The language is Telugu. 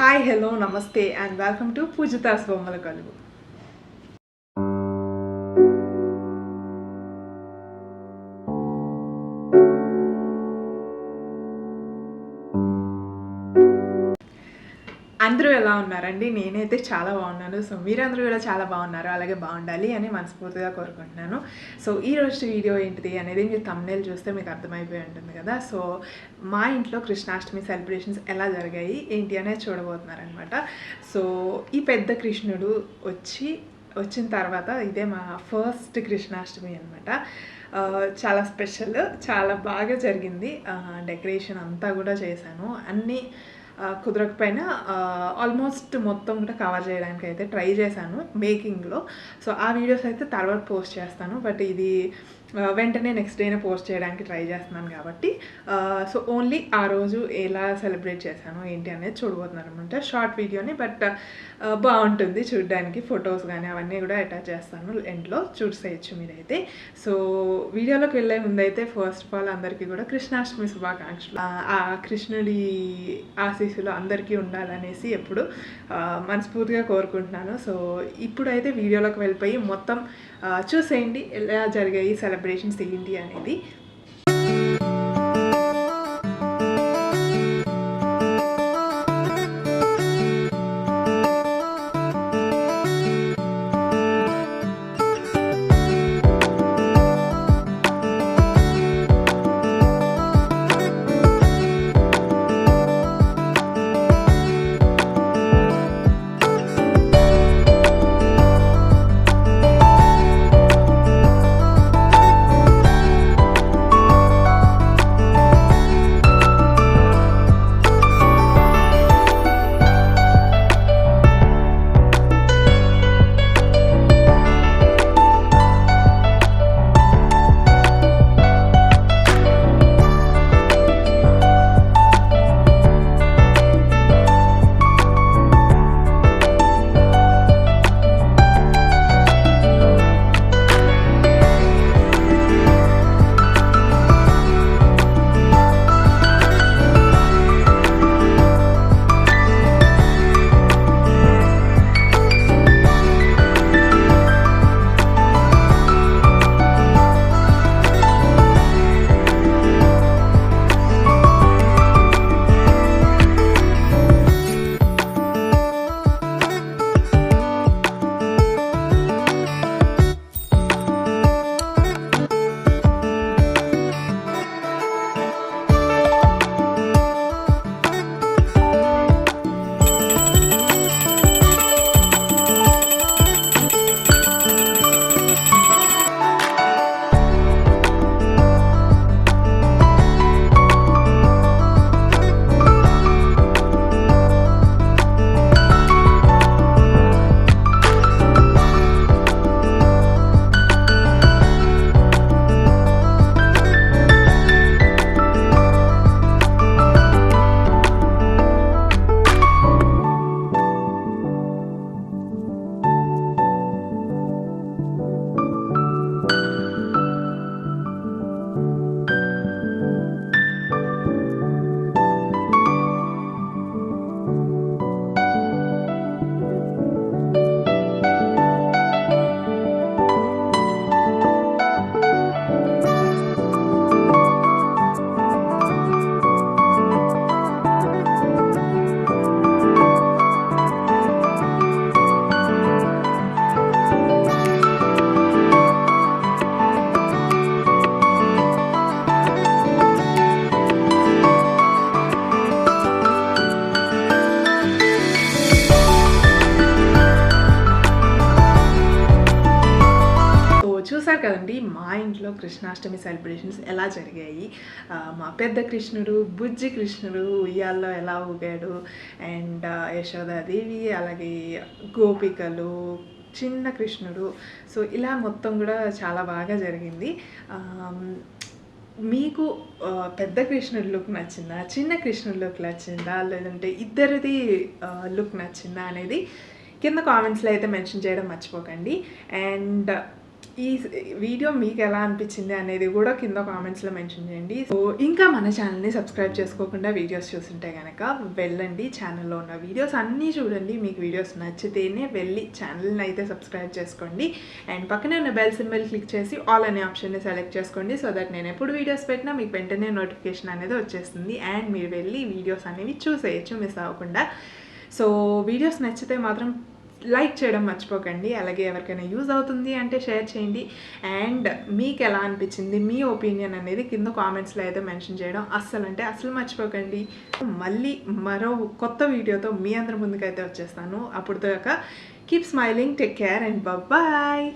Hi, hello, namaste, and welcome to Pujithasbommalakoluvu. అందరూ ఎలా ఉన్నారండి? నేనైతే చాలా బాగున్నాను. సో మీరందరూ కూడా చాలా బాగున్నారు, అలాగే బాగుండాలి అని మనస్ఫూర్తిగా కోరుకుంటున్నాను. సో ఈరోజు వీడియో ఏంటిది అనేది మీరు థంబ్నెయిల్ చూస్తే మీకు అర్థమైపోయి ఉంటుంది కదా. సో మా ఇంట్లో కృష్ణాష్టమి సెలబ్రేషన్స్ ఎలా జరిగాయి ఏంటి అనేది చూడబోతున్నారనమాట. సో ఈ పెద్ద కృష్ణుడు వచ్చిన తర్వాత ఇదే మా ఫస్ట్ కృష్ణాష్టమి అనమాట. చాలా స్పెషల్, చాలా బాగా జరిగింది. డెకరేషన్ అంతా కూడా చేశాను. అన్నీ కుదరకపోయినా ఆల్మోస్ట్ మొత్తం కూడా కవర్ చేయడానికి అయితే ట్రై చేశాను మేకింగ్లో. సో ఆ వీడియోస్ అయితే తర్వాత పోస్ట్ చేస్తాను, బట్ ఇది వెంటనే నెక్స్ట్ డేనే పోస్ట్ చేయడానికి ట్రై చేస్తున్నాను కాబట్టి సో ఓన్లీ ఆ రోజు ఎలా సెలబ్రేట్ చేశాను ఏంటి అనేది చూడబోతున్నారు అనమాట. షార్ట్ వీడియోని, బట్ బాగుంటుంది చూడడానికి. ఫొటోస్ కానీ అవన్నీ కూడా అటాచ్ చేస్తాను ఎండ్లో, చూసేయచ్చు మీరైతే. సో వీడియోలోకి వెళ్ళే ముందైతే ఫస్ట్ ఆఫ్ ఆల్ అందరికీ కూడా కృష్ణాష్టమి శుభాకాంక్షలు. ఆ కృష్ణుడి ఆశీస్సులు అందరికీ ఉండాలనేసి ఎప్పుడు మనస్ఫూర్తిగా కోరుకుంటున్నాను. సో ఇప్పుడైతే వీడియోలోకి వెళ్ళిపోయి మొత్తం చూసేయండి ఎలా జరిగాయి సెలబ్రేషన్స్ ఏంటి అనేది. కదండి మా ఇంట్లో కృష్ణాష్టమి సెలబ్రేషన్స్ ఎలా జరిగాయి. మా పెద్ద కృష్ణుడు, బుజ్జి కృష్ణుడు ఉయ్యాల్లో ఎలా ఊగాడు, అండ్ యశోదాదేవి, అలాగే గోపికలు, చిన్న కృష్ణుడు. సో ఇలా మొత్తం కూడా చాలా బాగా జరిగింది. మీకు పెద్ద కృష్ణుడి లుక్ నచ్చిందా, చిన్న కృష్ణుడి లుక్ నచ్చిందా, లేదంటే ఇద్దరిది లుక్ నచ్చిందా అనేది కింద కామెంట్స్లో అయితే మెన్షన్ చేయడం మర్చిపోకండి. అండ్ ఈ వీడియో మీకు ఎలా అనిపించింది అనేది కూడా కింద కామెంట్స్లో మెన్షన్ చేయండి. సో ఇంకా మన ఛానల్ని సబ్స్క్రైబ్ చేసుకోకుండా వీడియోస్ చూస్తుంటే కనుక వెళ్ళండి, ఛానల్లో ఉన్న వీడియోస్ అన్నీ చూడండి. మీకు వీడియోస్ నచ్చితేనే వెళ్ళి ఛానల్ని అయితే సబ్స్క్రైబ్ చేసుకోండి. అండ్ పక్కనే ఉన్న బెల్ సింబల్ క్లిక్ చేసి ఆల్ అనే ఆప్షన్ని సెలెక్ట్ చేసుకోండి. సో దట్ నేను ఎప్పుడు వీడియోస్ పెట్టినా మీకు వెంటనే నోటిఫికేషన్ అనేది వచ్చేస్తుంది. అండ్ మీరు వెళ్ళి వీడియోస్ అనేవి చూసేయచ్చు మిస్ అవ్వకుండా. సో వీడియోస్ నచ్చితే మాత్రం లైక్ చేయడం మర్చిపోకండి. అలాగే ఎవరికైనా యూజ్ అవుతుంది అంటే షేర్ చేయండి. అండ్ మీకు ఎలా అనిపించింది, మీ ఒపీనియన్ అనేది కింద కామెంట్స్లో అయితే మెన్షన్ చేయడం అస్సలు మర్చిపోకండి. మళ్ళీ మరో కొత్త వీడియోతో మీ అందరి ముందుకైతే వచ్చేస్తాను. అప్పుడు దాకా keep smiling, take care and bye.